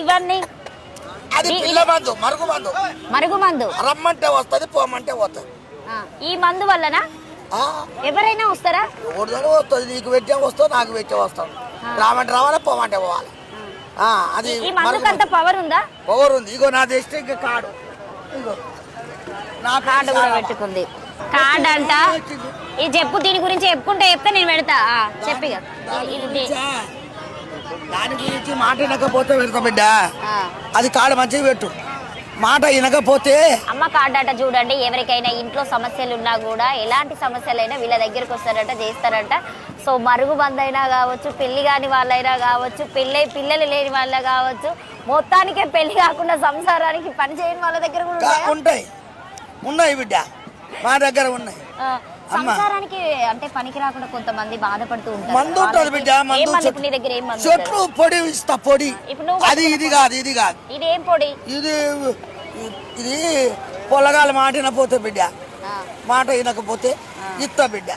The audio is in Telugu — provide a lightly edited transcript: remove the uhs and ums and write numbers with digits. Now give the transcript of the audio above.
ఇవన్నీ అది పిల్ల మందు, మరుగు మందు రమ్మంటే వస్తుంది, పోమంటే పోతుంది. ఈ మందు వల్లన ఎవరైనా వస్తారా? ఎవరిదైనా వస్తుంది. నీకు పెట్టే వస్తావు, నాకు పెట్టే వస్తావు. రామంటే రావాలి, పోమంటే పోవాలి. అది ఈ మందుకు అంత పవర్ ఉందా? పవర్ ఉంది. ఇగో నా తెస్తే ఇంకా కార్డు, ఇగో నా కార్డు కూడా పెట్టుకుంది. కార్డు అంట. ఇది చెప్పు, దీని గురించి చెప్పుకుంటే చెప్తే నేను పెడతా. చెప్పిగా దాని గురించి మాట వినకపోతే పెడతా బిడ్డ. అది కార్డు మంచిగా పెట్టు, మాట వినకపోతే. అమ్మ కార్డు అంట. చూడండి, ఎవరికైనా ఇంట్లో సమస్యలు ఉన్నా కూడా ఎలాంటి సమస్యలైనా వీళ్ళ దగ్గరికి వస్తారంట, చేస్తారంట. సో మరుగు బందైనా కావచ్చు, పెళ్లి కాని వాళ్ళైనా కావచ్చు, పిల్లలు లేని వాళ్ళ కావచ్చు, మొత్తానికే పెళ్లి కాకుండా సంసారానికి పని చేయని వాళ్ళ దగ్గర కూడా ఉన్నాయి బిడ్డ, మా దగ్గర ఉన్నాయి. సంసారానికి అంటే పనికి రాకుండా కొంతమంది బాధపడుతూ ఉంటారు. మందు ఉంటుంది బిడ్డ, నీ దగ్గర ఏం మందు? చెట్లు పొడి ఇస్తా, పొడి. అది ఇది కాదు, ఇది ఏం పొడి? ఇది పొలగాలు మాట వినపోతే బిడ్డ, మాట వినకపోతే ఇస్తా బిడ్డ.